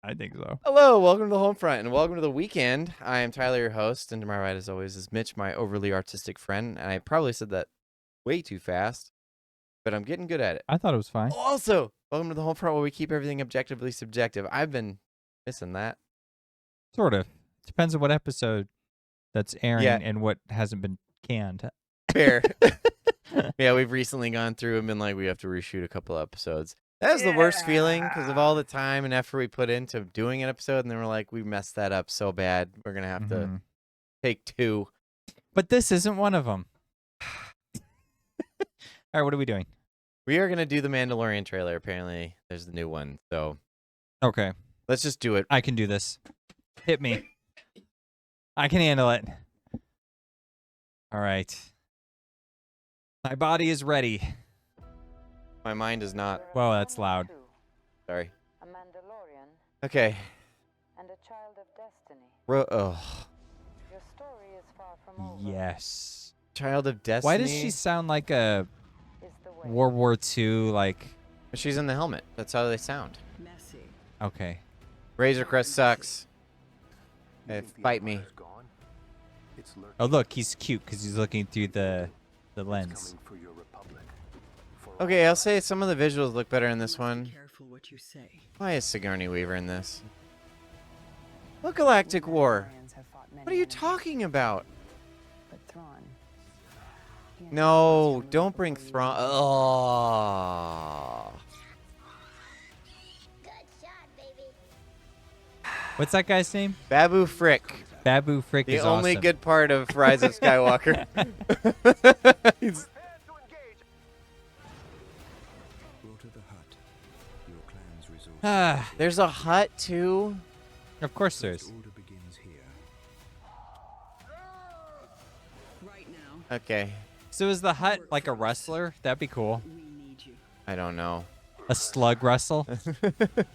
I think so. Hello, welcome to the HolmFront, and welcome to the weekend. I am Tyler, your host, and to my right, as always, is Mitch, my overly artistic friend. And I probably said that way too fast, but I'm getting good at it. I thought it was fine. Also, welcome to the HolmFront, where we keep everything objectively subjective. I've been missing that. Sort of. Depends on what episode that's airing Yeah. and what hasn't been canned. Fair. Yeah, we've recently gone through and been like, we have to reshoot a couple of episodes. That was the worst feeling because of all the time and effort we put into doing an episode, and then we're like, we messed that up so bad. We're going to have to take two. But this isn't one of them. All right, what are we doing? We are going to do the Mandalorian trailer. Apparently, there's the new one. So, Okay. let's just do it. I can do this. Hit me. I can handle it. All right. My body is ready. My mind is not. Whoa, that's loud. Sorry. A Mandalorian Okay. and a child of destiny. Oh. Your story is far from over. Yes. Child of Destiny. Why does she sound like a Is the way. World War II, like... She's in the helmet. That's how they sound. Messy. Okay. Razor Crest sucks. Hey, fight me. Oh, look, he's cute because he's looking through the lens. Okay, I'll say some of the visuals look better in this one. Careful what you say. Why is Sigourney Weaver in this? Look, Galactic War. What are you talking about? But Thrawn. No, don't bring Thrawn. Oh. What's that guy's name? Babu Frick. Babu Frick The is only awesome. good part of Rise of Skywalker. He's- Ah, There's a hut too. of course there is. Right now, Okay, So is the hut like a wrestler? That'd be cool. we need you. I don't know. A slug wrestle? It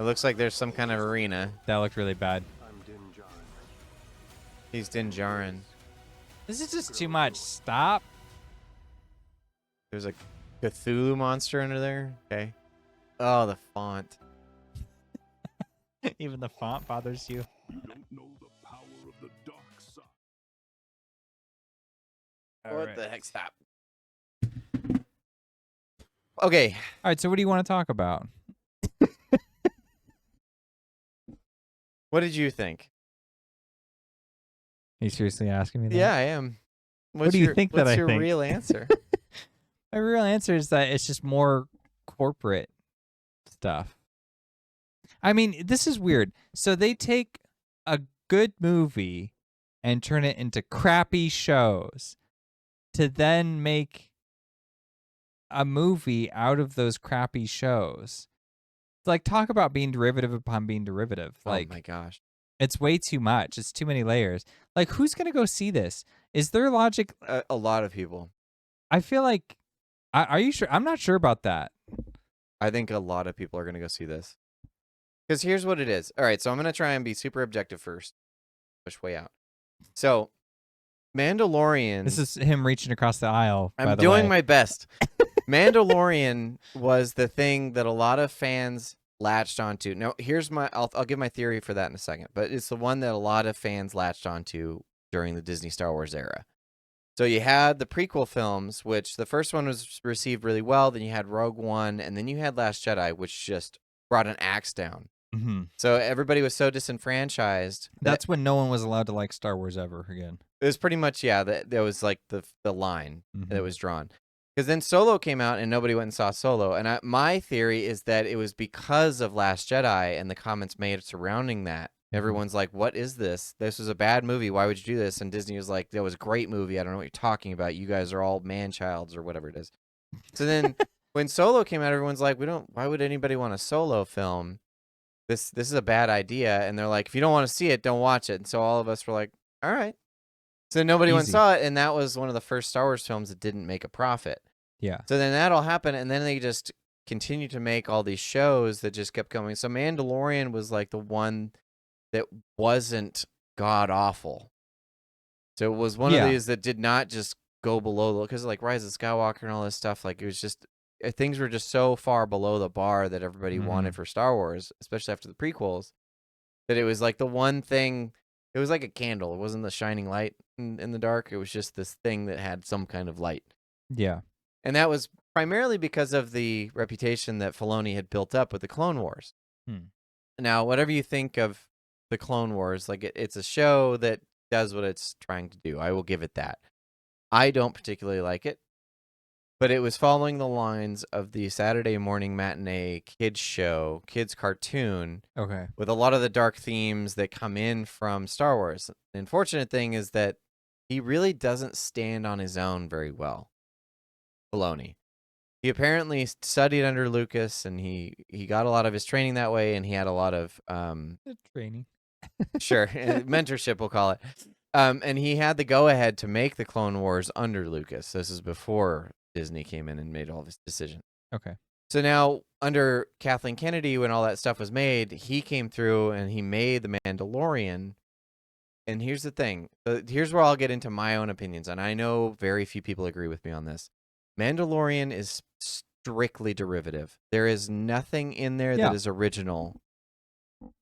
looks like there's some kind of arena. That looked really bad. He's Din Djarin. This is just too much. Stop. There's a Cthulhu monster under there. Okay. Oh, the font. Even the font bothers you. What the heck? Stop. Okay. All right, so what do you want to talk about? What did you think? Are you seriously asking me that? Yeah, I am. do you think that what's I your think? real answer? My real answer is that it's just more corporate stuff. I mean, this is weird. So they take a good movie and turn it into crappy shows to then make a movie out of those crappy shows. Like, talk about being derivative upon being derivative. Like, oh my gosh. it's way too much. It's too many layers. Like, who's going to go see this? Is there logic? A lot of people. I feel like, are you sure? I'm not sure about that. I think a lot of people are going to go see this. Because here's what it is. All right, so I'm going to try and be super objective first. Push way out. So, Mandalorian. This is him reaching across the aisle. by I'm the doing way. my best. Mandalorian was the thing that a lot of fans latched onto. Now, here's my. I'll give my theory for that in a second. But it's the one that a lot of fans latched onto during the Disney Star Wars era. So you had the prequel films, which the first one was received really well. Then you had Rogue One, and then you had Last Jedi, which just brought an axe down. Mm-hmm. So everybody was so disenfranchised. That's when no one was allowed to like Star Wars ever again. It was pretty much, yeah, that was like the line Mhm. that was drawn. Because then Solo came out and nobody went and saw Solo. And my theory is that it was because of Last Jedi and the comments made surrounding that. Everyone's like, what is this? This was a bad movie. Why would you do this? And Disney was like, that was a great movie. I don't know what you're talking about. You guys are all man-childs or whatever it is. So then when Solo came out, everyone's like, why would anybody want a Solo film? This is a bad idea. And they're like, if you don't want to see it, don't watch it. And so all of us were like, all right. So nobody went and Easy. saw it, and that was one of the first Star Wars films that didn't make a profit. Yeah. So then that all happened, and then they just continued to make all these shows that just kept coming. So Mandalorian was like the one that wasn't god awful. So it was one Yeah. of these that did not just go below, because like Rise of Skywalker and all this stuff, like it was just things were just so far below the bar that everybody Mhm. wanted for Star Wars, especially after the prequels, that it was like the one thing. It was like a candle. It wasn't the shining light in the dark. It was just this thing that had some kind of light. Yeah. And that was primarily because of the reputation that Filoni had built up with the Clone Wars. Hmm. Now, whatever you think of the Clone Wars, like it's a show that does what it's trying to do. I will give it that. I don't particularly like it, but it was following the lines of the Saturday morning matinee kids show, kids cartoon, Okay. with a lot of the dark themes that come in from Star Wars. The unfortunate thing is that he really doesn't stand on his own very well. Filoni. He apparently studied under Lucas, and he got a lot of his training that way, and he had a lot of Training. sure mentorship, we'll call it. And he had the go ahead to make the Clone Wars under Lucas. This is before Disney came in and made all of his decisions. Okay. So now, under Kathleen Kennedy, when all that stuff was made, he came through and he made The Mandalorian. And here's the thing. Here's where I'll get into my own opinions, and I know very few people agree with me on this. Mandalorian is strictly derivative. There is nothing in there Yeah. that is original.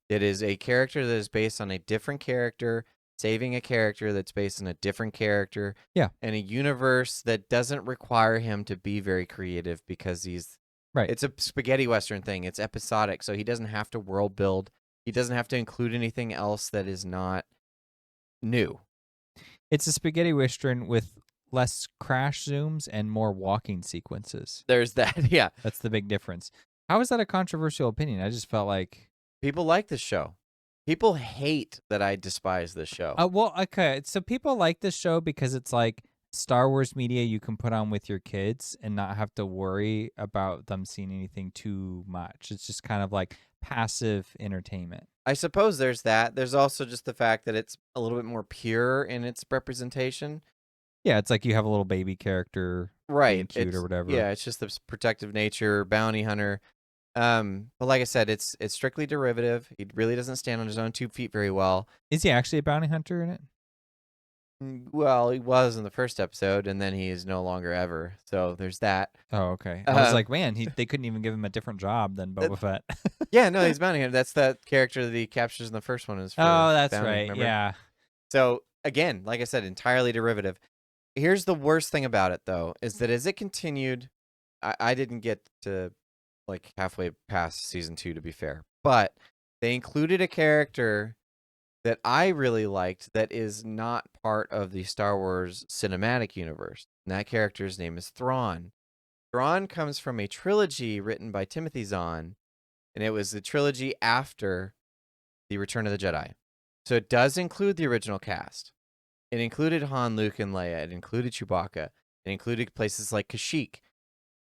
It is a character that is based on a different character, saving a character that's based on a different character. Yeah. And a universe that doesn't require him to be very creative because he's Right. It's a spaghetti western thing. It's episodic, so he doesn't have to world build. He doesn't have to include anything else that is not new. It's a spaghetti western with less crash zooms and more walking sequences. There's that. Yeah. That's the big difference. How is that a controversial opinion? I just felt like People like this show. People hate that I despise this show. well, okay. So people like this show because it's like Star Wars media you can put on with your kids and not have to worry about them seeing anything too much. It's just kind of like passive entertainment. I suppose there's that. There's also just the fact that it's a little bit more pure in its representation. Yeah, it's like you have a little baby character, being Right. cute It's- or whatever. Yeah, it's just this protective nature, bounty hunter. But like I said, it's strictly derivative. He really doesn't stand on his own 2 feet very well. Is he actually a bounty hunter in it? Well, he was in the first episode, and then he is no longer ever. So there's that. Oh, okay. I was Um, like, man, they couldn't even give him a different job than Boba Fett. Yeah, no, he's bounty hunter. That's that character that he captures in the first one. Is for Oh, that's bounty, right. remember? Yeah. So again, like I said, entirely derivative. Here's the worst thing about it, though, is that as it continued, I didn't get to like halfway past season 2, to be fair, but they included a character that I really liked that is not part of the Star Wars cinematic universe. And that character's name is Thrawn. Thrawn comes from a trilogy written by Timothy Zahn, and it was the trilogy after The Return of the Jedi. So it does include the original cast. It included Han, Luke, and Leia. It included Chewbacca. It included places like Kashyyyk.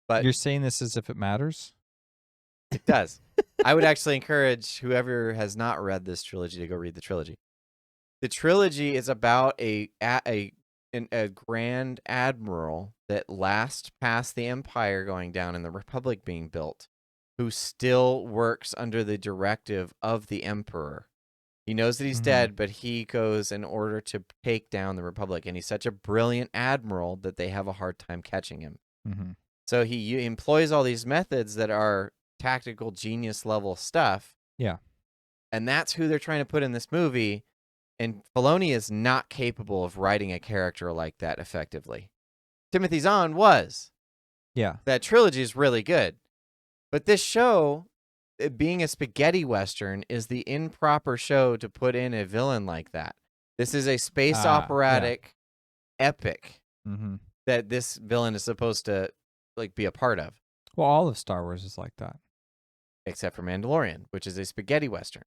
But You're saying this as if it matters? it does. I would actually encourage whoever has not read this trilogy to go read the trilogy. The trilogy is about a grand admiral that last past the Empire going down and the Republic being built, who still works under the directive of the Emperor. He knows that he's Mhm. dead, but he goes in order to take down the Republic. And he's such a brilliant admiral that they have a hard time catching him. Mm-hmm. So he employs all these methods that are tactical genius level stuff. Yeah. And that's who they're trying to put in this movie. And Filoni is not capable of writing a character like that effectively. Timothy Zahn was. Yeah. That trilogy is really good. But this show, it being a spaghetti western, is the improper show to put in a villain like that. This is a space Yeah. operatic epic Mm-hmm. that this villain is supposed to like be a part of. Well, all of Star Wars is like that. Except for Mandalorian, which is a spaghetti western.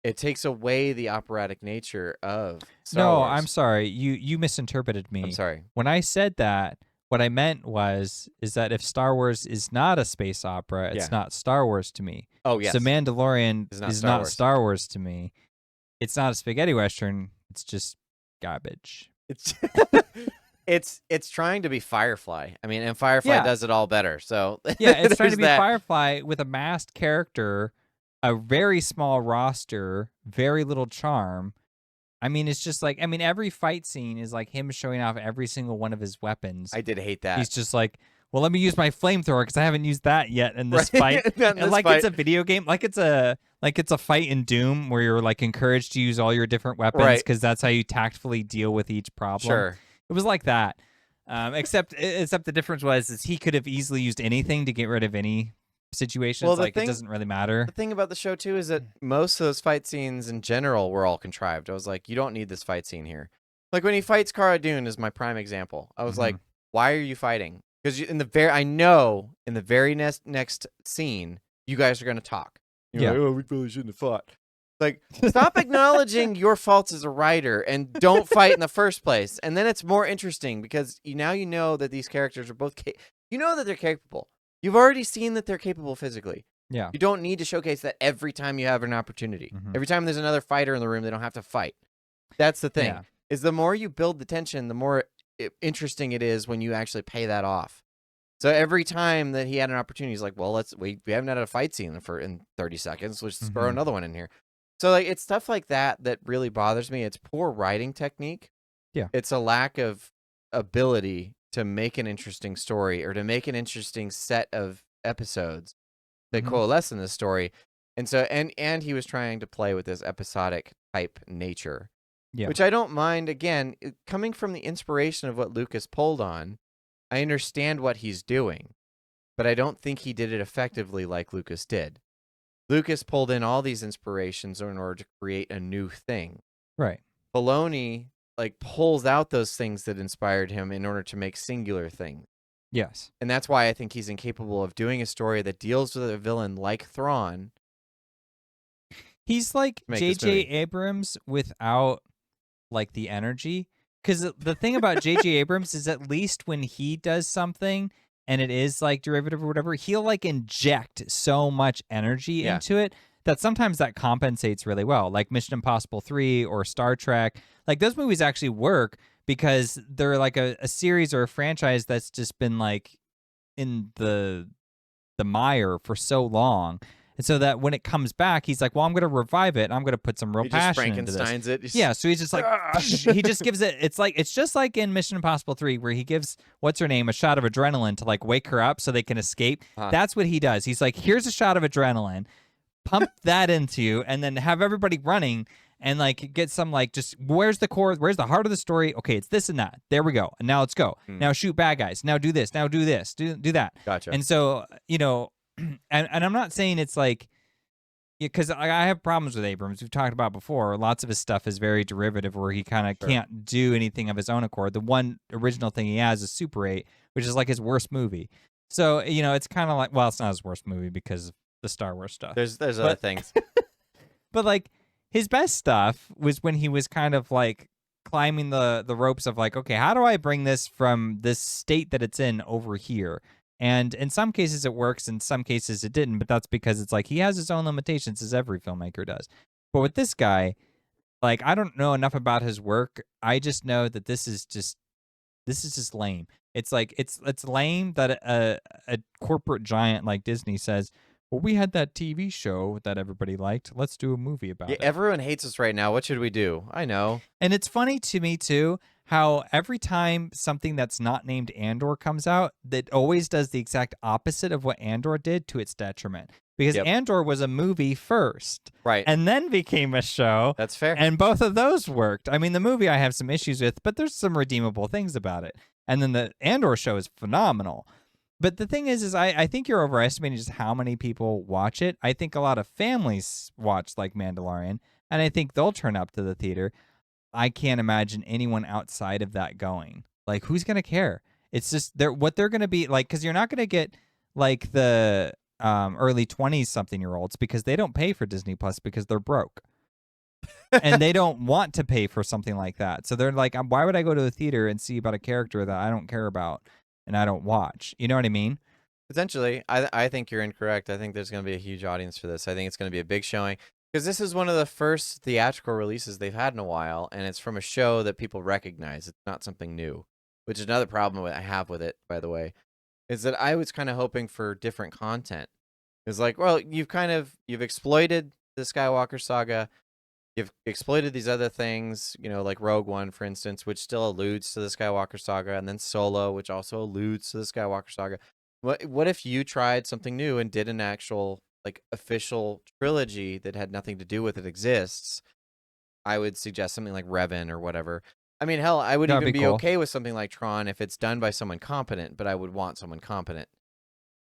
It takes away the operatic nature of Star Wars. I'm sorry. You misinterpreted me. I'm sorry. When I said that, what I meant is that if Star Wars is not a space opera, it's Yeah. not Star Wars to me. Oh, yes. So Mandalorian It's not is Star not Wars. Star Wars to me. It's not a spaghetti western. It's just garbage. It's trying to be Firefly. I mean, and Firefly Yeah. does it all better. So Yeah, it's trying to there's be that. Firefly with a masked character, a very small roster, very little charm. I mean, it's just like, every fight scene is like him showing off every single one of his weapons. I did hate that. He's just like, well, let me use my flamethrower because I haven't used that yet in this Right? fight. Not in And this like fight. it's a video game, like it's a fight in Doom where you're like encouraged to use all your different weapons Right. because that's how you tactfully deal with each problem. Sure. It was like that. Except the difference was is he could have easily used anything to get rid of any situations. Well, Like it doesn't really matter. The thing about the show too is that most of those fight scenes in general were all contrived. I was like, you don't need this fight scene here. Like when he fights Cara Dune is my prime example. I was like, why are you fighting? Because I know in the very next scene you guys are gonna talk. You're like, oh, we probably shouldn't have fought. Like, stop acknowledging your faults as a writer and don't fight in the first place. And then it's more interesting because now you know that these characters are both you know that they're capable. You've already seen that they're capable physically. Yeah. You don't need to showcase that every time you have an opportunity. Every time there's another fighter in the room, they don't have to fight. That's the thing. Yeah. Is the more you build the tension, the more interesting it is when you actually pay that off. So every time that he had an opportunity, he's like, well, we haven't had a fight scene in 30 seconds. Let's just throw another one in here. So like it's stuff like that really bothers me. It's poor writing technique. Yeah. It's a lack of ability to make an interesting story or to make an interesting set of episodes that coalesce in this story. And so and he was trying to play with this episodic type nature. Yeah. Which I don't mind. Again, coming from the inspiration of what Lucas pulled on, I understand what he's doing, but I don't think he did it effectively like Lucas did. Lucas pulled in all these inspirations in order to create a new thing. Right. Filoni like pulls out those things that inspired him in order to make singular things. Yes. And that's why I think he's incapable of doing a story that deals with a villain like Thrawn. He's like Make this J.J. movie. Abrams without like the energy. Because the thing about J.J. Abrams is at least when he does something and it is like derivative or whatever, he'll like inject so much energy into it that sometimes that compensates really well. Like Mission Impossible 3 or Star Trek. Like those movies actually work because they're like a series or a franchise that's just been like in the mire for so long. And so that when it comes back, he's like, well, I'm going to revive it. And I'm going to put some real passion into this. Frankenstein's it. Yeah, so he's just like, he just gives it, it's just like in Mission Impossible 3 where he gives, what's her name, a shot of adrenaline to like wake her up so they can escape. That's what he does. He's like, here's a shot of adrenaline, pump that into you, and then have everybody running and like get some like just, where's the core, where's the heart of the story? Okay, it's this and that. There we go. And now let's go. Now shoot bad guys. Now do this. Now do this. Do that. Gotcha. And so, you know, and I'm not saying it's like, because I have problems with Abrams. We've talked about before. Lots of his stuff is very derivative where he kind of can't do anything of his own accord. The one original thing he has is Super 8, which is like his worst movie. So, you know, it's kind of like, well, it's not his worst movie because of the Star Wars stuff. There's other things. But like his best stuff was when he was kind of like climbing the ropes of like, okay, how do I bring this from this state that it's in over here? And in some cases it works, in some cases it didn't, but that's because it's like he has his own limitations, as every filmmaker does. But with this guy, like I don't know enough about his work. I just know that this is just lame. It's like it's lame that a corporate giant like Disney says, well, we had that TV show that everybody liked. Let's do a movie about it. Everyone hates us right now. What should we do? I know. And it's funny to me too how every time something that's not named Andor comes out, that always does the exact opposite of what Andor did to its detriment. Because Andor was a movie first, right, and then became a show. That's fair. And both of those worked. I mean, the movie I have some issues with, but there's some redeemable things about it. And then the Andor show is phenomenal. But the thing is I think you're overestimating just how many people watch it. I think a lot of families watch like Mandalorian, and I think they'll turn up to the theater. I can't imagine anyone outside of that going. Like, who's going to care? It's just what they're going to be like, because you're not going to get like the early 20s something-year-olds because they don't pay for Disney Plus because they're broke. And they don't want to pay for something like that. So they're like, why would I go to the theater and see about a character that I don't care about and I don't watch? You know what I mean? Potentially. I think you're incorrect. I think there's going to be a huge audience for this. I think it's going to be a big showing. Because this is one of the first theatrical releases they've had in a while, and it's from a show that people recognize. It's not something new, which is another problem I have with it, by the way, is that I was kind of hoping for different content. It's like, well, you've exploited the Skywalker saga. You've exploited these other things, like Rogue One, for instance, which still alludes to the Skywalker saga, and then Solo, which also alludes to the Skywalker saga. What if you tried something new and did an actual official trilogy that had nothing to do with it exists? I would suggest something like Revan or whatever. I mean, hell, I would That'd even be be cool. okay with something like Tron if it's done by someone competent, but I would want someone competent.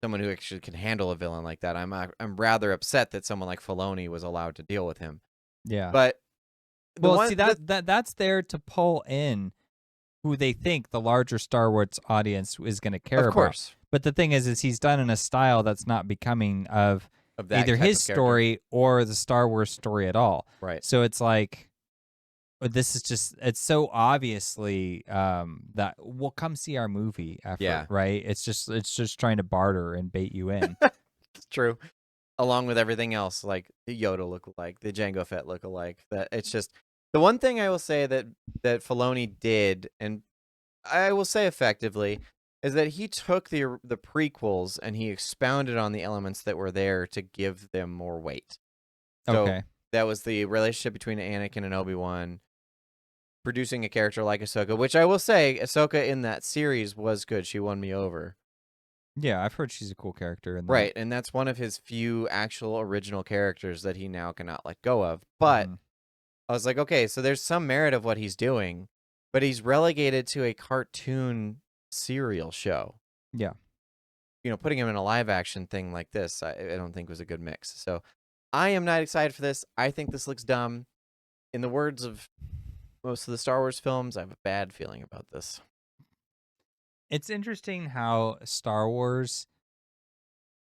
Someone who actually can handle a villain like that. I'm rather upset that someone like Filoni was allowed to deal with him. Yeah. But see that's there to pull in who they think the larger Star Wars audience is going to care of about. course, But the thing is he's done in a style that's not becoming of that either type his of character. story or the Star Wars story at all. Right. So it's like, this is just, it's so obviously that we'll come see our movie effort, Yeah. right? It's just trying to barter and bait you in. It's true. Along with everything else, like the Yoda look-alike, the Jango Fett look-alike. That it's just the one thing I will say that Filoni did, and I will say effectively, is that he took the prequels and he expounded on the elements that were there to give them more weight. So Okay. that was the relationship between Anakin and Obi-Wan, producing a character like Ahsoka, which I will say, Ahsoka in that series was good. She won me over. Yeah, I've heard she's a cool character. In that. Right, and that's one of his few actual original characters that he now cannot let go of. But I was like, okay, so there's some merit of what he's doing, but he's relegated to a cartoon serial show. Yeah. Putting him in a live action thing like this, I don't think was a good mix. So I am not excited for this. I think this looks dumb. In the words of most of the Star Wars films, I have a bad feeling about this. It's interesting how Star Wars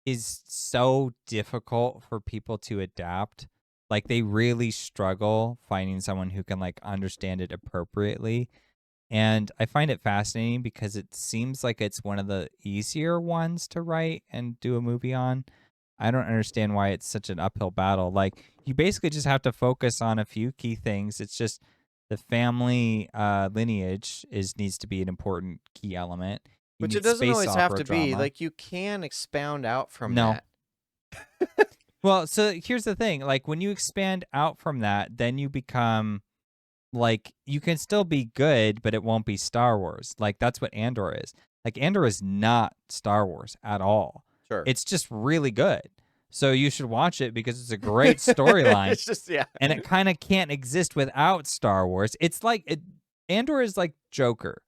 is so difficult for people to adapt. Like, they really struggle finding someone who can understand it appropriately. And I find it fascinating because it seems like it's one of the easier ones to write and do a movie on. I don't understand why it's such an uphill battle. Like, you basically just have to focus on a few key things. It's just the family lineage needs to be an important key element. Which it doesn't always have to be. Like, you can expound out from that. Well, so here's the thing. Like, when you expand out from that, then you become, you can still be good, but it won't be Star Wars. Like, that's what Andor is. Like, Andor is not Star Wars at all. Sure. It's just really good. So you should watch it because it's a great storyline. It's just, yeah. And it kind of can't exist without Star Wars. It's like, Andor is like Joker.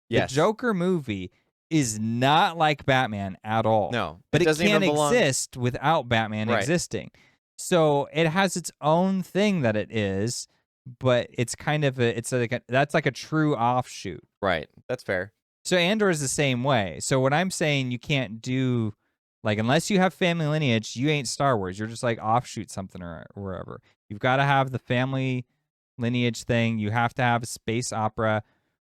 Yes. The Joker movie is not like Batman at all. No. But it doesn't can't even belong... exist without Batman Right. existing. So it has its own thing that it is, but it's kind of that's like a true offshoot. Right. That's fair. So Andor is the same way. So what I'm saying, you can't do, unless you have family lineage, you ain't Star Wars. You're just offshoot something or wherever. You've got to have the family lineage thing. You have to have a space opera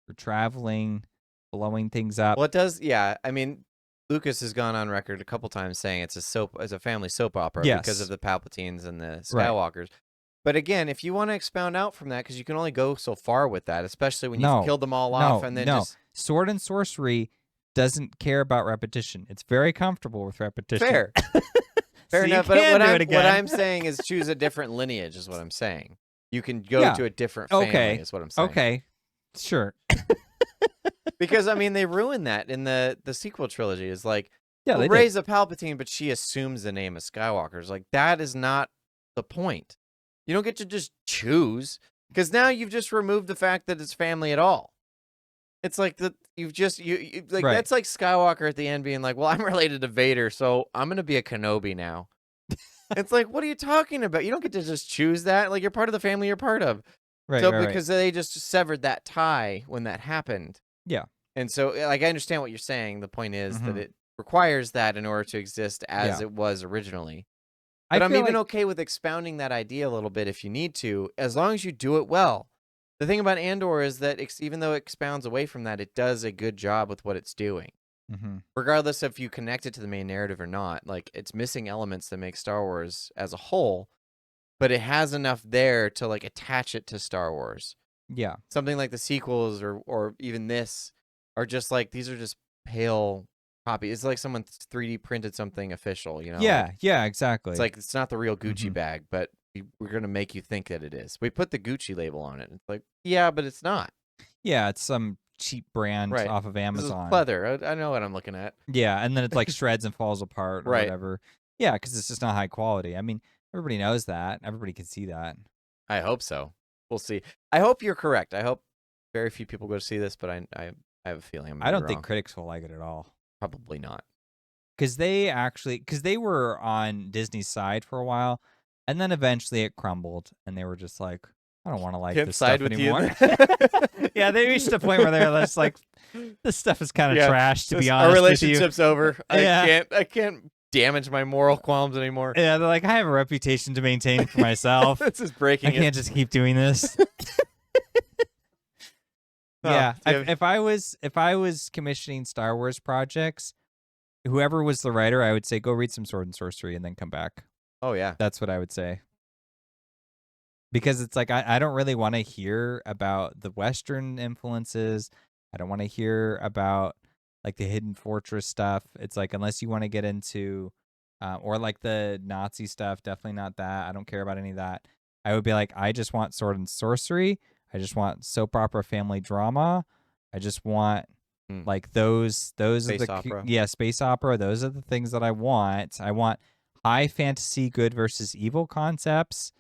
for traveling, blowing things up. Well, it does, yeah. I mean, Lucas has gone on record a couple times saying it's a family soap opera because of the Palpatines and the Skywalkers. Right. But again, if you want to expound out from that, because you can only go so far with that, especially when you've killed them all off and then just... Sword and sorcery doesn't care about repetition. It's very comfortable with repetition. Fair. Fair enough. But what I'm saying is choose a different lineage is what I'm saying. You can go to a different family is what I'm saying. Okay. Sure. Because, I mean, they ruined that in the sequel trilogy. It's like, they Rey's a Palpatine, but she assumes the name of Skywalker. It's like, that is not the point. You don't get to just choose, because now you've just removed the fact that it's family at all. It's like that that's like Skywalker at the end being like, well, I'm related to Vader, so I'm going to be a Kenobi now. It's like, what are you talking about? You don't get to just choose that. Like, you're part of the family you're part of. Right, because they just severed that tie when that happened. Yeah. And so, I understand what you're saying. The point is that it requires that in order to exist as it was originally. But I'm even okay with expounding that idea a little bit if you need to, as long as you do it well. The thing about Andor is that even though it expounds away from that, it does a good job with what it's doing. Mm-hmm. Regardless if you connect it to the main narrative or not. Like, it's missing elements that make Star Wars as a whole, but it has enough there to attach it to Star Wars. Yeah. Something like the sequels or even this are just these are just pale copies. It's like someone 3D printed something official, Yeah, exactly. It's like, it's not the real Gucci bag, but we're going to make you think that it is. We put the Gucci label on it. It's like, yeah, but it's not. Yeah, it's some cheap brand Right. off of This is Amazon. pleather. I know what I'm looking at. Yeah, and then it like shreds and falls apart or Right. whatever. Yeah, because it's just not high quality. I mean, everybody knows that. Everybody can see that. I hope so. We'll see. I hope you're correct. I hope very few people go to see this, but I have a feeling I'm gonna I be don't wrong. think critics will like it at all. Probably not. Because they were on Disney's side for a while, and then eventually it crumbled, and they were just like, I don't want to like Can't this side stuff with you anymore. then. Yeah, they reached a point where they're just like, this stuff is kind of Yeah, trash, to be Our honest with you. relationship's over. Yeah. I can't damage my moral qualms anymore. Yeah, they're like, I have a reputation to maintain for myself. This is breaking I can't just keep doing this. Oh, Yeah, do you have- if I was commissioning Star Wars projects, whoever was the writer, I would say go read some Sword and Sorcery and then come back. Oh, yeah. That's what I would say. Because it's like I don't really want to hear about the Western influences. I don't want to hear about like the Hidden Fortress stuff. It's like unless you want to get into or like the Nazi stuff, definitely not that. I don't care about any of that. I would be like, I just want Sword and Sorcery. I just want soap opera family drama. I just want like those Space are the opera. space opera. Those are the things that I want. I want high fantasy good versus evil concepts.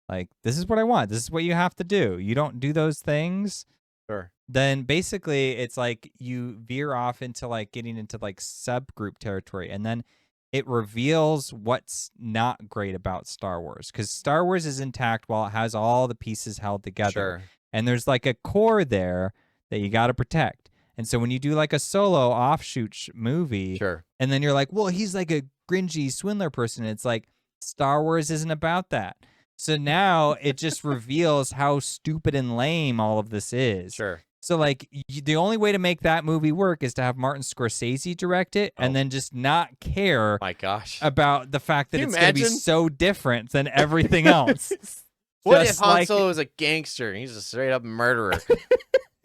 Like this is what I want. This is what you have to do. You don't do those things, Sure. then basically it's like you veer off into like getting into like subgroup territory, and then it reveals what's not great about Star Wars, because Star Wars is intact while it has all the pieces held together. Sure. And there's like a core there that you got to protect. And so when you do like a solo offshoot movie, Sure. and then you're like, well, he's like a gringy swindler person. It's like Star Wars isn't about that. So now it just reveals how stupid and lame all of this is. Sure. So like the only way to make that movie work is to have Martin Scorsese direct it and then just not care My gosh. about the fact that Can it's you going to be imagine? so different than everything else. What if Just Han like- Solo is a gangster? He's a straight up murderer.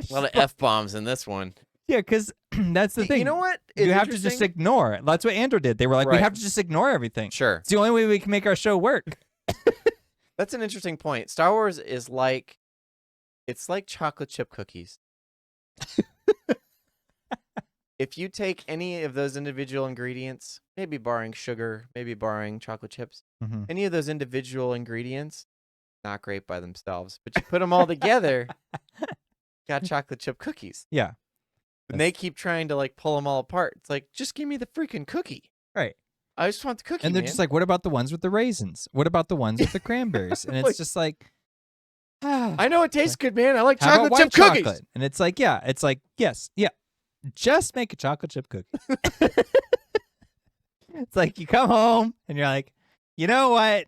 A lot of F-bombs in this one. Yeah, because that's the thing. You know what? You is have to just interesting? ignore it. That's what Andor did. They were like, we Right. have to just ignore everything. Sure. It's the only way we can make our show work. That's an interesting point. Star Wars is like, it's like chocolate chip cookies. If you take any of those individual ingredients, maybe barring sugar, maybe barring chocolate chips, Mm-hmm. any of those individual ingredients, not great by themselves, but you put them all together, got chocolate chip cookies. Yeah. And they keep trying to like pull them all apart. It's like, just give me the freaking cookie. Right. I just want the cookie. And they're man. just like, what about the ones with the raisins? What about the ones with the cranberries? And it's Like- just like, I know it tastes good, man. I like how about chocolate white chip cookies. chocolate? And it's like, yeah. It's like, yes, yeah. Just make a chocolate chip cookie. It's like you come home and you're like, you know what?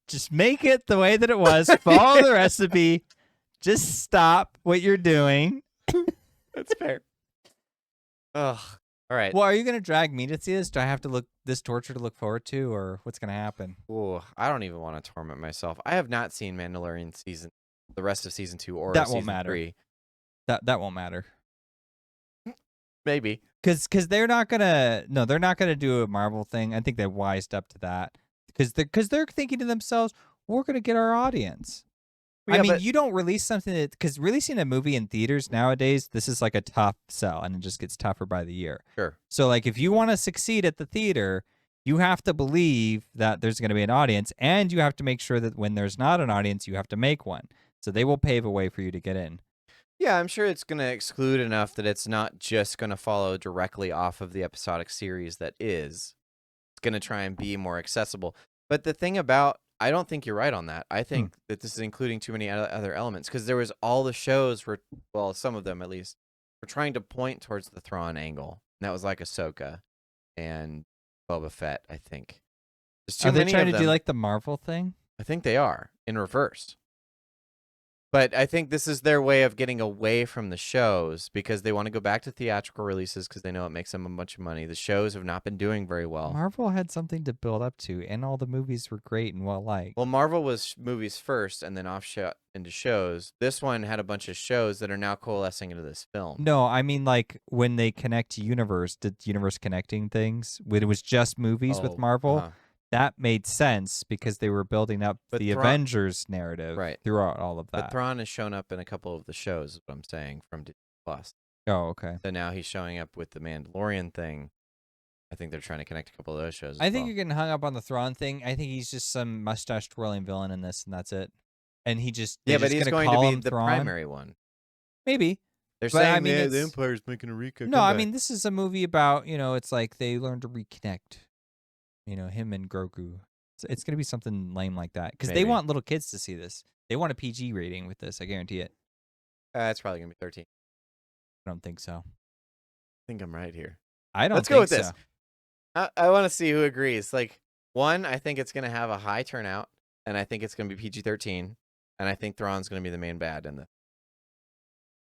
Just make it the way that it was. Follow the recipe. Just stop what you're doing. That's fair. Ugh. All right. Well, are you going to drag me to see this? Do I have to look this torture to look forward to, or what's going to happen? Ooh, I don't even want to torment myself. I have not seen Mandalorian the rest of season 2 or That season won't matter. 3. That won't matter. Maybe. Because they're not gonna do a Marvel thing. I think they wised up to that. Because they're thinking to themselves, we're gonna get our audience. Yeah, I mean, but- you don't release something because releasing a movie in theaters nowadays, this is like a tough sell, and it just gets tougher by the year. Sure. So like, if you want to succeed at the theater, you have to believe that there's going to be an audience, and you have to make sure that when there's not an audience, you have to make one. So they will pave a way for you to get in. Yeah, I'm sure it's going to exclude enough that it's not just going to follow directly off of the episodic series that is. It's going to try and be more accessible. But the thing about, I don't think you're right on that. I think that this is including too many other elements, because there was all the shows were, well, some of them at least, were trying to point towards the Thrawn angle. And that was like Ahsoka and Boba Fett, I think. There's too Are they many trying of to them. do like the Marvel thing? I think they are, in reverse. But I think this is their way of getting away from the shows, because they want to go back to theatrical releases because they know it makes them a bunch of money. The shows have not been doing very well. Marvel had something to build up to, and all the movies were great and well liked. Well, Marvel was movies first and then offshot into shows. This one had a bunch of shows that are now coalescing into this film. No, I mean like when they connect universe, did universe connecting things when it was just movies Oh, with Marvel. uh-huh. that made sense because they were building up But the Thrawn- Avengers narrative Right. throughout all of But that. Thrawn has shown up in a couple of the shows, is what I'm saying, from Disney Plus. Oh, okay. So now he's showing up with the Mandalorian thing. I think they're trying to connect a couple of those shows. I think you're getting hung up on the Thrawn thing. I think he's just some mustache twirling villain in this, and that's it. And he just yeah, they're but just he's gonna going to call be him the Thrawn. primary one. Maybe. They're But, saying I mean, the it's- Empire's making a recap. No, I mean this is a movie about it's like they learn to reconnect. Him and Grogu. It's gonna be something lame like that because they Maybe. want little kids to see this. They want a PG rating with this. I guarantee it. It's probably gonna be 13. I don't think so. I think I'm right here. I don't. Let's think go with so. this. I want to see who agrees. Like, one, I think it's gonna have a high turnout, and I think it's gonna be PG-13, and I think Thrawn's gonna be the main bad in the.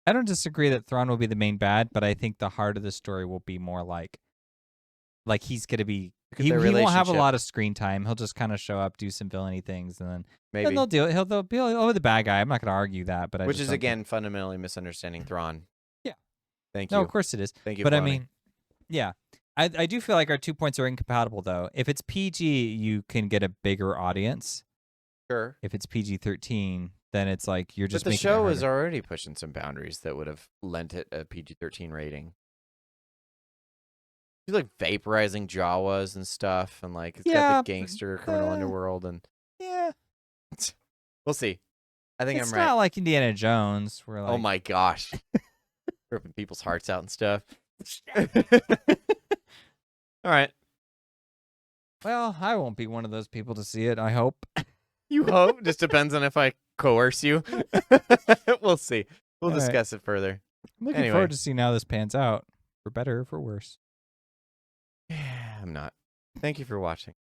I don't disagree that Thrawn will be the main bad, but I think the heart of the story will be more like he's gonna be. Look at He their won't have a relationship. lot of screen time. He'll just kind of show up, do some villainy things, and then Maybe. they'll do it. They'll be over the bad guy. I'm not gonna argue that, but Which just is don't again fundamentally misunderstanding Thrawn. Yeah. Thank no, you. of course it is. Thank you. But I Filoni. mean, yeah, I do feel like our 2 points are incompatible though. If it's PG, you can get a bigger audience. sure. If it's PG-13, then it's like you're just. But the making it show is harder. already pushing some boundaries that would have lent it a PG-13 rating. He's like vaporizing Jawas and stuff, and like it's Yeah, got but, the gangster criminal uh, underworld, and Yeah, we'll see. I think it's I'm right. not like Indiana Jones, where like Oh my gosh, ripping people's hearts out and stuff. All right, Well, I won't be one of those people to see it. I hope. you hope. Just depends on if I coerce you. We'll see. We'll All right. discuss it further. I'm looking Anyway. forward to seeing how this pans out, for better or for worse. I'm not. Thank you for watching.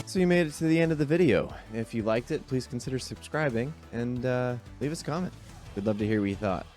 So you made it to the end of the video. If you liked it, please consider subscribing and leave us a comment. We'd love to hear what you thought.